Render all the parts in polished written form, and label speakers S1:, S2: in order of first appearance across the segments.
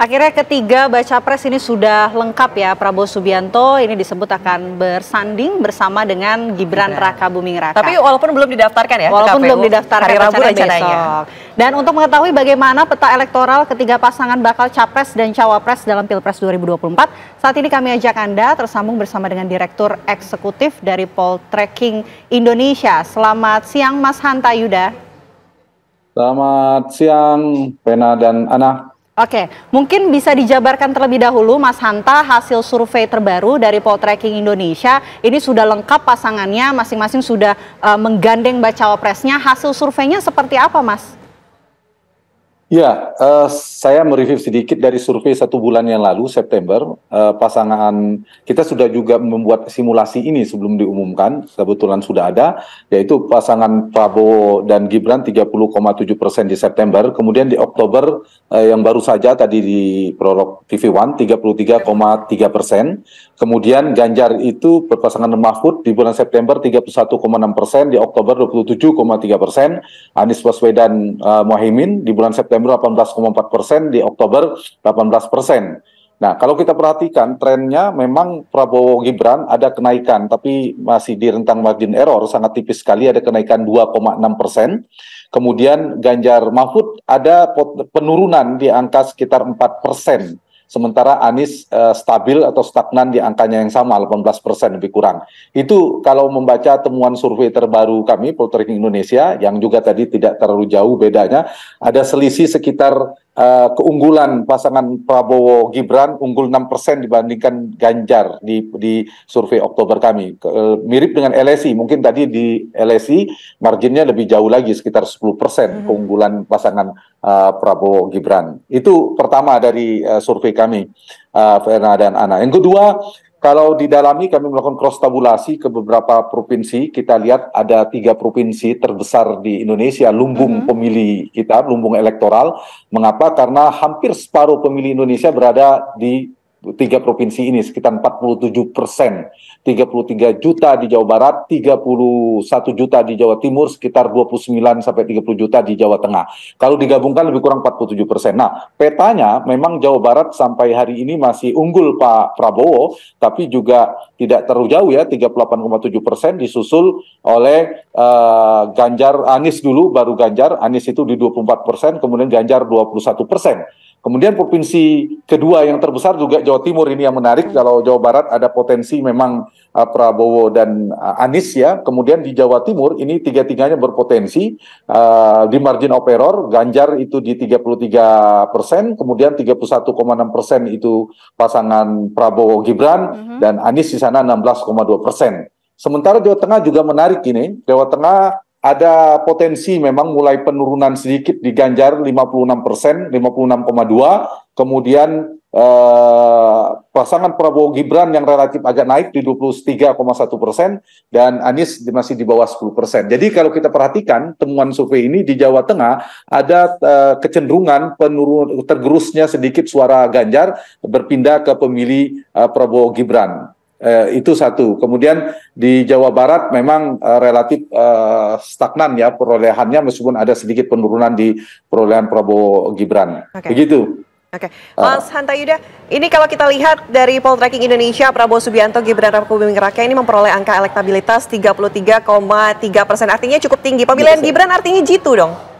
S1: Akhirnya ketiga baca pres ini sudah lengkap ya. Prabowo Subianto ini disebut akan bersanding bersama dengan Gibran Rakabuming Raka.
S2: Tapi walaupun belum didaftarkan ya,
S1: walaupun belum didaftarkan,
S2: hari Rabu rencananya.
S1: Besok. Dan untuk mengetahui bagaimana peta elektoral ketiga pasangan bakal capres dan cawapres dalam Pilpres 2024, saat ini kami ajak Anda tersambung bersama dengan Direktur Eksekutif dari Poltreking Indonesia. Selamat siang Mas Hanta Yuda.
S3: Selamat siang Pena dan Ana.
S1: Oke, mungkin bisa dijabarkan terlebih dahulu Mas Hanta, hasil survei terbaru dari Poltreking Indonesia. Ini sudah lengkap pasangannya, masing-masing sudah menggandeng bacawa presnya. Hasil surveinya seperti apa, Mas?
S3: Ya, saya mereview sedikit dari survei 1 bulan yang lalu, September. Pasangan kita sudah juga membuat simulasi ini sebelum diumumkan, kebetulan sudah ada, yaitu pasangan Prabowo dan Gibran 30,7% di September. Kemudian di Oktober yang baru saja tadi di Prolog TV One 33,3%. Kemudian Ganjar itu berpasangan Mahfud di bulan September 31,6%, di Oktober 27,3%. Anies Baswedan Muhaimin di bulan September 18,4%, di Oktober 18%. Nah, kalau kita perhatikan trennya memang Prabowo Gibran ada kenaikan, tapi masih di rentang margin error, sangat tipis sekali, ada kenaikan 2,6%. Kemudian Ganjar Mahfud ada penurunan di angka sekitar 4%. Sementara Anies stabil atau stagnan di angkanya yang sama, 18% lebih kurang. Itu kalau membaca temuan survei terbaru kami, Poltreking Indonesia, yang juga tadi tidak terlalu jauh bedanya, ada selisih sekitar keunggulan pasangan Prabowo Gibran unggul 6% dibandingkan Ganjar di survei Oktober kami. Mirip dengan LSI, mungkin tadi di LSI marginnya lebih jauh lagi, sekitar 10% keunggulan pasangan Prabowo Gibran. Itu pertama dari survei kami, Verna dan Ana. Yang kedua, kalau didalami kami melakukan cross tabulasi ke beberapa provinsi, kita lihat ada 3 provinsi terbesar di Indonesia, lumbung pemilih kita, lumbung elektoral. Mengapa? Karena hampir separuh pemilih Indonesia berada di 3 provinsi ini, sekitar 47%. 33 juta di Jawa Barat, 31 juta di Jawa Timur, sekitar 29 sampai 30 juta di Jawa Tengah. Kalau digabungkan lebih kurang 47%. Nah, petanya memang Jawa Barat sampai hari ini masih unggul Pak Prabowo, tapi juga tidak terlalu jauh ya, 38,7%, disusul oleh Ganjar, Anies dulu, baru Ganjar, Anies itu di 24%, kemudian Ganjar 21%. Kemudian provinsi kedua yang terbesar juga Jawa Timur, ini yang menarik. Kalau Jawa Barat ada potensi memang Prabowo dan Anies ya. Kemudian di Jawa Timur ini tiga-tiganya berpotensi di margin of error. Ganjar itu di 33%, kemudian 31,6% itu pasangan Prabowo Gibran, dan Anies di sana 16,2%. Sementara Jawa Tengah juga menarik ini. Jawa Tengah ada potensi memang mulai penurunan sedikit di Ganjar 56%, 56,2%. Kemudian pasangan Prabowo Gibran yang relatif agak naik di 23,1%, dan Anies masih di bawah 10%. Jadi kalau kita perhatikan temuan survei ini di Jawa Tengah ada kecenderungan tergerusnya sedikit suara Ganjar berpindah ke pemilih Prabowo Gibran. Itu satu. Kemudian di Jawa Barat memang relatif stagnan ya perolehannya, meskipun ada sedikit penurunan di perolehan Prabowo Gibran. Begitu.
S2: Oke, Mas Hanta Yuda, ini kalau kita lihat dari Poltreking Indonesia, Prabowo Subianto, Gibran Rakabuming Raka ini memperoleh angka elektabilitas 33,3%. Artinya cukup tinggi. Pemilihan Gibran artinya jitu dong?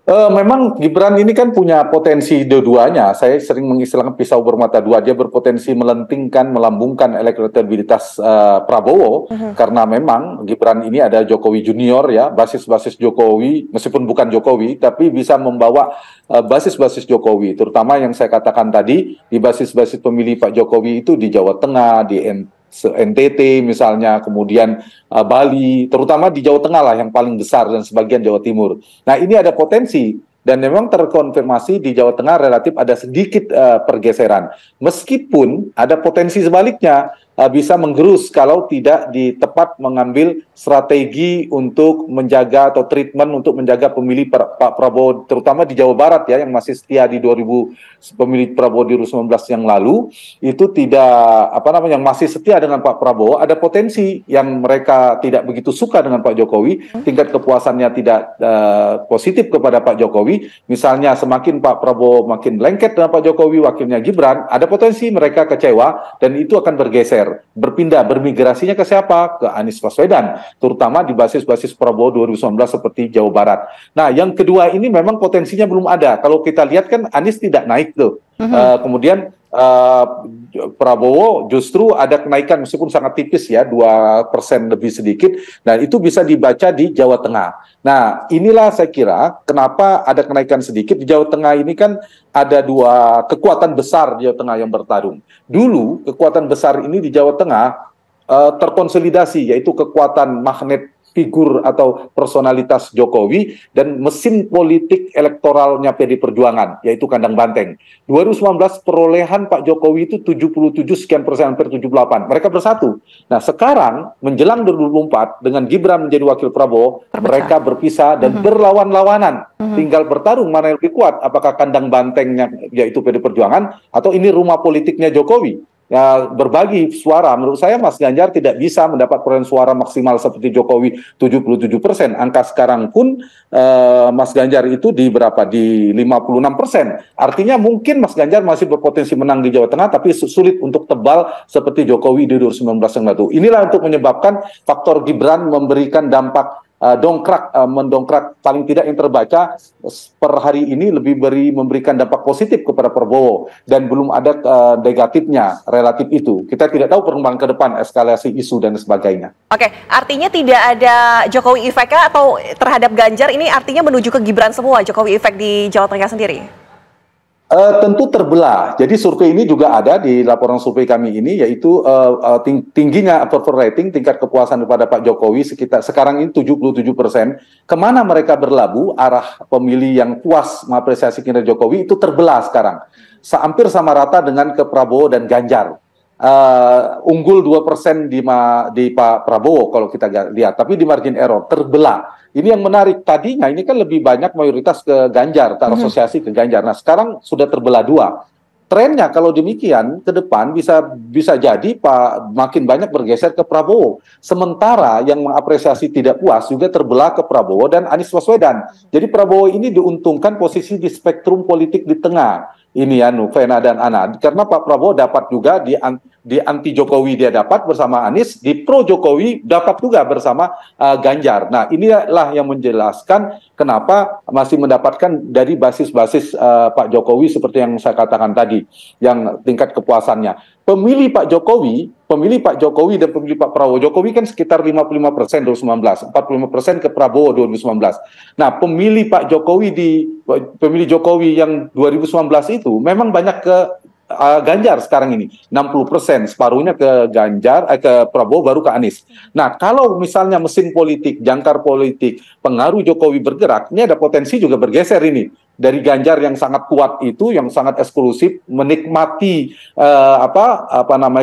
S3: Memang Gibran ini kan punya potensi dua-duanya. Saya sering mengistilahkan pisau bermata dua. Dia berpotensi melentingkan, melambungkan elektabilitas Prabowo, karena memang Gibran ini ada Jokowi Junior ya, basis-basis Jokowi, meskipun bukan Jokowi, tapi bisa membawa basis-basis Jokowi, terutama yang saya katakan tadi, di basis-basis pemilih Pak Jokowi itu di Jawa Tengah, di NTT misalnya, kemudian Bali, terutama di Jawa Tengah lah yang paling besar, dan sebagian Jawa Timur. Nah, ini ada potensi, dan memang terkonfirmasi di Jawa Tengah relatif ada sedikit pergeseran. Meskipun ada potensi sebaliknya, bisa menggerus kalau tidak tepat mengambil strategi untuk menjaga atau treatment untuk menjaga pemilih Pak Prabowo, terutama di Jawa Barat ya, yang masih setia di 2000 pemilih Prabowo di 2019 yang lalu, itu tidak yang masih setia dengan Pak Prabowo. Ada potensi yang mereka tidak begitu suka dengan Pak Jokowi, tingkat kepuasannya tidak positif kepada Pak Jokowi. Misalnya semakin Pak Prabowo makin lengket dengan Pak Jokowi, wakilnya Gibran, ada potensi mereka kecewa dan itu akan bergeser, berpindah, bermigrasinya ke siapa? Ke Anies Baswedan, terutama di basis-basis Prabowo 2019 seperti Jawa Barat. Nah, yang kedua ini memang potensinya belum ada. Kalau kita lihat kan Anies tidak naik tuh. Kemudian Prabowo justru ada kenaikan meskipun sangat tipis ya, 2% lebih sedikit. Nah, itu bisa dibaca di Jawa Tengah. Nah, inilah saya kira kenapa ada kenaikan sedikit. Di Jawa Tengah ini kan ada dua kekuatan besar di Jawa Tengah yang bertarung. Dulu kekuatan besar ini di Jawa Tengah terkonsolidasi, yaitu kekuatan magnet figur atau personalitas Jokowi dan mesin politik elektoralnya PD Perjuangan, yaitu kandang banteng. 2019 perolehan Pak Jokowi itu 77 sekian persen, hampir 78. Mereka bersatu. Nah, sekarang menjelang 2024 dengan Gibran menjadi wakil Prabowo, mereka berpisah dan berlawan-lawanan. Tinggal bertarung mana yang lebih kuat, apakah kandang bantengnya yaitu PD Perjuangan atau ini rumah politiknya Jokowi. Ya, berbagi suara, menurut saya Mas Ganjar tidak bisa mendapat perolehan suara maksimal seperti Jokowi 77%. Angka sekarang pun Mas Ganjar itu di berapa? Di 56%. Artinya mungkin Mas Ganjar masih berpotensi menang di Jawa Tengah, tapi sulit untuk tebal seperti Jokowi di 2019 yang lalu. Inilah untuk menyebabkan faktor Gibran memberikan dampak mendongkrak paling tidak yang terbaca per hari ini lebih memberikan dampak positif kepada Prabowo dan belum ada negatifnya relatif itu. Kita tidak tahu perkembangan ke depan, eskalasi isu dan sebagainya.
S2: Oke, artinya tidak ada Jokowi effect atau terhadap Ganjar ini artinya menuju ke Gibran semua Jokowi effect di Jawa Tengah sendiri?
S3: Tentu terbelah. Jadi survei ini juga ada di laporan survei kami ini, yaitu tingginya approval rating, tingkat kepuasan kepada Pak Jokowi sekarang ini 77%. Kemana mereka berlabuh, arah pemilih yang puas mengapresiasi kinerja Jokowi itu terbelah sekarang. Hampir sama rata dengan ke Prabowo dan Ganjar. Unggul 2% di Pak Prabowo kalau kita lihat, tapi di margin error terbelah. Ini yang menarik, tadinya ini kan lebih banyak mayoritas ke Ganjar, terasosiasi ke Ganjar. Nah, sekarang sudah terbelah dua. Trennya kalau demikian ke depan bisa jadi makin banyak bergeser ke Prabowo. Sementara yang mengapresiasi tidak puas juga terbelah ke Prabowo dan Anies Baswedan. Jadi Prabowo ini diuntungkan posisi di spektrum politik di tengah. Ini ya, Vena dan Ana, karena Pak Prabowo dapat juga di anti Jokowi dia dapat bersama Anies, di pro Jokowi dapat juga bersama Ganjar. Nah, inilah yang menjelaskan kenapa masih mendapatkan dari basis-basis Pak Jokowi seperti yang saya katakan tadi, yang tingkat kepuasannya. Pemilih Pak Jokowi dan pemilih Pak Prabowo. Jokowi kan sekitar 55% 2019, 45% ke Prabowo 2019. Nah, pemilih Jokowi yang 2019 itu memang banyak ke Ganjar sekarang ini, 60%, separuhnya ke Prabowo, baru ke Anies. Nah, kalau misalnya mesin politik, jangkar politik, pengaruh Jokowi bergerak, ini ada potensi juga bergeser ini. Dari Ganjar yang sangat kuat itu, yang sangat eksklusif, menikmati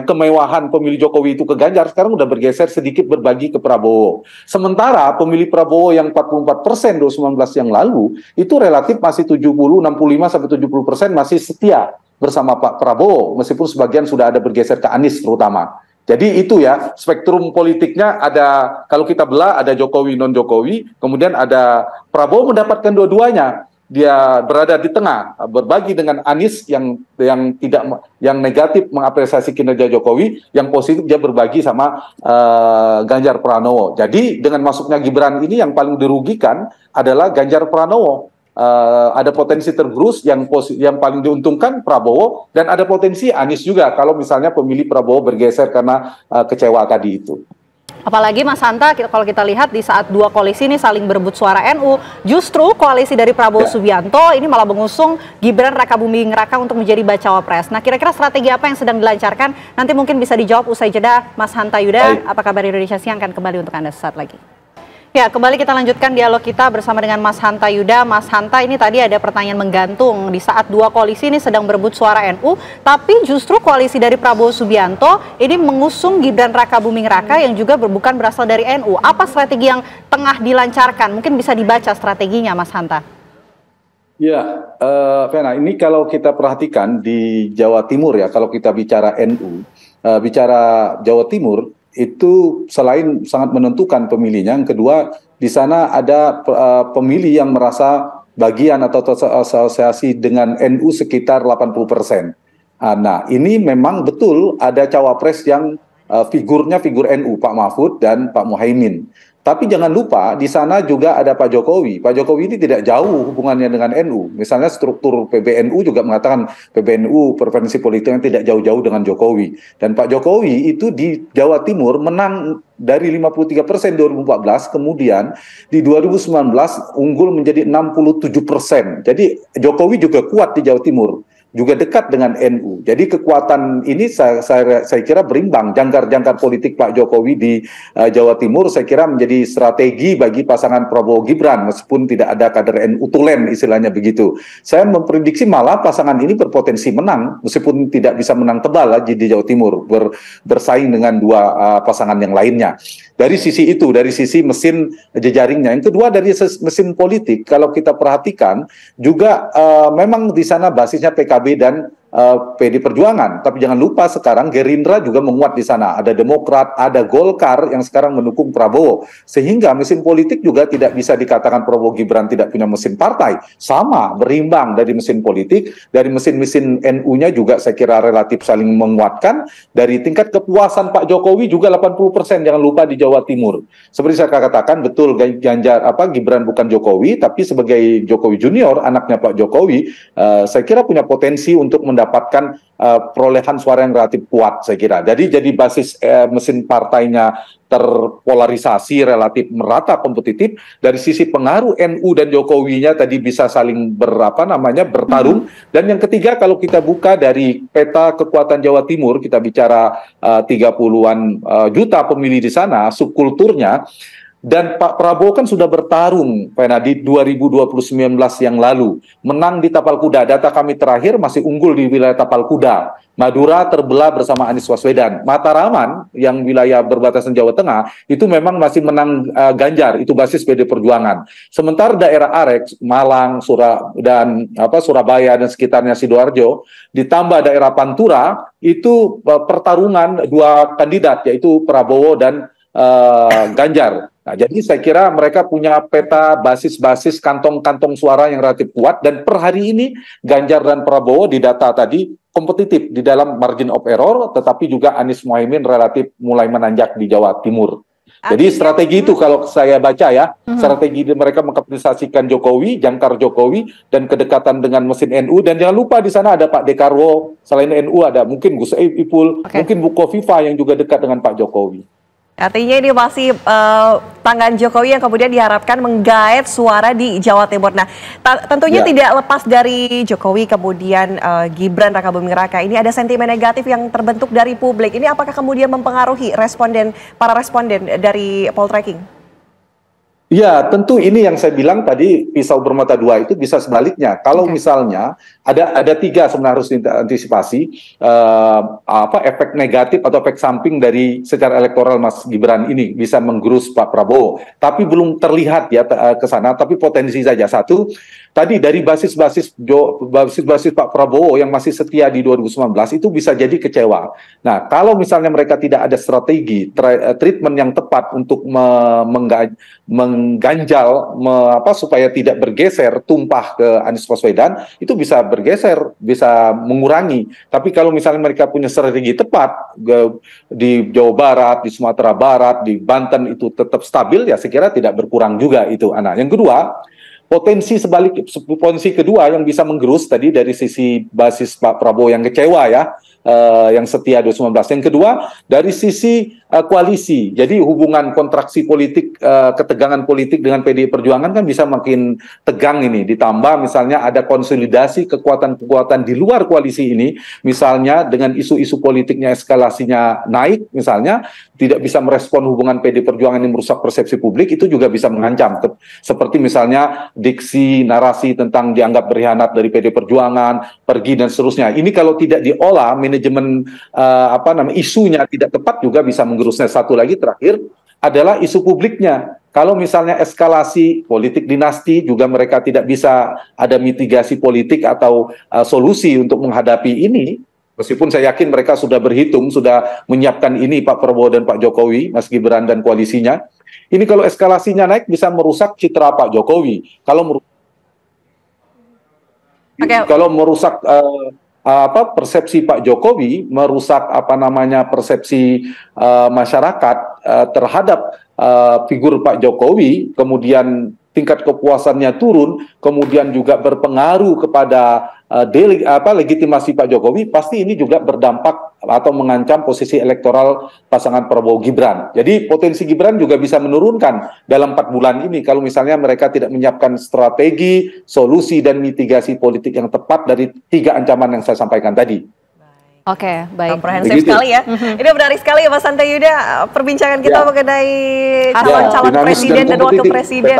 S3: kemewahan pemilih Jokowi itu ke Ganjar, sekarang udah bergeser sedikit berbagi ke Prabowo. Sementara pemilih Prabowo yang 44% 2019 yang lalu, itu relatif masih 65-70% masih setia bersama Pak Prabowo, meskipun sebagian sudah ada bergeser ke Anies terutama. Jadi itu ya, spektrum politiknya ada, kalau kita belah ada Jokowi, non-Jokowi, kemudian ada Prabowo mendapatkan dua-duanya. Dia berada di tengah, berbagi dengan Anies yang negatif mengapresiasi kinerja Jokowi, yang positif dia berbagi sama Ganjar Pranowo. Jadi dengan masuknya Gibran ini yang paling dirugikan adalah Ganjar Pranowo. Ada potensi tergerus yang paling diuntungkan Prabowo, dan ada potensi Anies juga kalau misalnya pemilih Prabowo bergeser karena kecewa tadi itu.
S1: Apalagi Mas Hanta, kalau kita lihat di saat dua koalisi ini saling berebut suara NU, justru koalisi dari Prabowo Subianto ini malah mengusung Gibran Rakabuming Raka untuk menjadi bacawa pres. Nah, kira-kira strategi apa yang sedang dilancarkan? Nanti mungkin bisa dijawab usai jeda Mas Hanta Yuda. Apa kabar Indonesia Siang akan kembali untuk Anda sesaat lagi. Ya, kembali kita lanjutkan dialog kita bersama dengan Mas Hanta Yuda. Mas Hanta, ini tadi ada pertanyaan menggantung di saat dua koalisi ini sedang berebut suara NU, tapi justru koalisi dari Prabowo Subianto ini mengusung Gibran Rakabuming Raka yang juga bukan berasal dari NU. Apa strategi yang tengah dilancarkan? Mungkin bisa dibaca strateginya, Mas Hanta.
S3: Ya, Vena, ini kalau kita perhatikan di Jawa Timur ya, kalau kita bicara NU, bicara Jawa Timur, itu selain sangat menentukan pemilihnya, yang kedua di sana ada pemilih yang merasa bagian atau asosiasi dengan NU sekitar 80%. Nah, ini memang betul ada cawapres yang figurnya figur NU, Pak Mahfud dan Pak Muhaimin. Tapi jangan lupa di sana juga ada Pak Jokowi. Pak Jokowi ini tidak jauh hubungannya dengan NU. Misalnya struktur PBNU juga mengatakan PBNU preferensi politiknya tidak jauh-jauh dengan Jokowi. Dan Pak Jokowi itu di Jawa Timur menang dari 53% 2014, kemudian di 2019 unggul menjadi 67%. Jadi Jokowi juga kuat di Jawa Timur, juga dekat dengan NU. Jadi kekuatan ini saya kira berimbang. Jangkar-jangkar politik Pak Jokowi di Jawa Timur saya kira menjadi strategi bagi pasangan Prabowo Gibran, meskipun tidak ada kader NU tulen istilahnya begitu. Saya memprediksi malah pasangan ini berpotensi menang, meskipun tidak bisa menang tebal di Jawa Timur, bersaing dengan dua pasangan yang lainnya. Dari sisi itu, dari sisi mesin jejaringnya. Yang kedua dari mesin politik, kalau kita perhatikan juga memang di sana basisnya PKB dan PD Perjuangan. Tapi jangan lupa sekarang Gerindra juga menguat di sana. Ada Demokrat, ada Golkar yang sekarang mendukung Prabowo. Sehingga mesin politik juga tidak bisa dikatakan Prabowo Gibran tidak punya mesin partai. Sama, berimbang dari mesin politik, dari mesin-mesin NU-nya juga saya kira relatif saling menguatkan. Dari tingkat kepuasan Pak Jokowi juga 80%, jangan lupa di Jawa Timur. Seperti saya katakan, betul Gibran bukan Jokowi, tapi sebagai Jokowi Junior, anaknya Pak Jokowi, saya kira punya potensi untuk mendapatkan perolehan suara yang relatif kuat, saya kira. Jadi basis mesin partainya terpolarisasi, relatif merata kompetitif. Dari sisi pengaruh NU dan Jokowinya tadi bisa saling bertarung. Dan yang ketiga, kalau kita buka dari peta kekuatan Jawa Timur, kita bicara 30-an juta pemilih di sana, subkulturnya. Dan Pak Prabowo kan sudah bertarung di 2019 yang lalu, menang di Tapal Kuda. Data kami terakhir masih unggul di wilayah Tapal Kuda. Madura terbelah bersama Anies Baswedan. Mataraman yang wilayah berbatasan Jawa Tengah itu memang masih menang Ganjar, itu basis PD Perjuangan. Sementara daerah Arek, Malang, Surabaya dan sekitarnya Sidoarjo, ditambah daerah Pantura, itu pertarungan dua kandidat, yaitu Prabowo dan Ganjar. Nah, jadi saya kira mereka punya peta basis-basis kantong-kantong suara yang relatif kuat, dan per hari ini Ganjar dan Prabowo di data tadi kompetitif di dalam margin of error, tetapi juga Anies Muhaimin relatif mulai menanjak di Jawa Timur. Jadi strategi itu kalau saya baca ya, strategi mereka mengkapitalisasikan Jokowi, jangkar Jokowi, dan kedekatan dengan mesin NU. Dan jangan lupa di sana ada Pak Dekarwo, selain NU ada mungkin Gus Ipul, mungkin Bu Kofifa yang juga dekat dengan Pak Jokowi.
S2: Artinya ini masih tangan Jokowi yang kemudian diharapkan menggait suara di Jawa Timur. Nah, tentunya tidak lepas dari Jokowi kemudian Gibran Rakabuming Raka. Ini ada sentimen negatif yang terbentuk dari publik. Ini apakah kemudian mempengaruhi para responden dari poltreking?
S3: Ya, tentu ini yang saya bilang tadi, pisau bermata dua itu bisa sebaliknya. Kalau misalnya ada tiga sebenarnya harus diantisipasi efek negatif atau efek samping dari secara elektoral Mas Gibran ini bisa menggerus Pak Prabowo. Tapi belum terlihat ya ke sana, tapi potensi saja. Satu, tadi dari basis-basis Pak Prabowo yang masih setia di 2019 itu bisa jadi kecewa. Nah, kalau misalnya mereka tidak ada strategi treatment yang tepat untuk mengganjal supaya tidak bergeser tumpah ke Anies Baswedan, itu bisa bergeser, bisa mengurangi. Tapi kalau misalnya mereka punya strategi tepat di Jawa Barat, di Sumatera Barat, di Banten itu tetap stabil, ya saya kira tidak berkurang juga itu. Yang kedua, potensi kedua yang bisa menggerus tadi dari sisi basis Pak Prabowo yang kecewa ya, yang setia 2019. Yang kedua, dari sisi koalisi. Jadi hubungan kontraksi politik, ketegangan politik dengan PDI Perjuangan kan bisa makin tegang ini. Ditambah misalnya ada konsolidasi kekuatan-kekuatan di luar koalisi ini, misalnya dengan isu-isu politiknya eskalasinya naik, misalnya tidak bisa merespon hubungan PDI Perjuangan yang merusak persepsi publik, itu juga bisa mengancam. Seperti misalnya diksi, narasi tentang dianggap berkhianat dari PDI Perjuangan, pergi dan seterusnya. Ini kalau tidak diolah, manajemen isunya tidak tepat juga bisa menggerusnya. Satu lagi terakhir adalah isu publiknya. Kalau misalnya eskalasi politik dinasti juga mereka tidak bisa ada mitigasi politik atau solusi untuk menghadapi ini. Meskipun saya yakin mereka sudah berhitung, sudah menyiapkan ini Pak Prabowo dan Pak Jokowi, Mas Gibran dan koalisinya. Ini kalau eskalasinya naik bisa merusak citra Pak Jokowi. Kalau merusak persepsi Pak Jokowi, merusak persepsi masyarakat terhadap figur Pak Jokowi, kemudian tingkat kepuasannya turun, kemudian juga berpengaruh kepada legitimasi Pak Jokowi, pasti ini juga berdampak atau mengancam posisi elektoral pasangan Prabowo Gibran. Jadi potensi Gibran juga bisa menurunkan dalam 4 bulan ini kalau misalnya mereka tidak menyiapkan strategi, solusi dan mitigasi politik yang tepat dari 3 ancaman yang saya sampaikan tadi.
S1: Oke, baik.
S2: Komprehensif sekali ya. Ini menarik sekali ya Mas Hanta Yuda, perbincangan kita mengenai calon-calon presiden dan wakil presiden.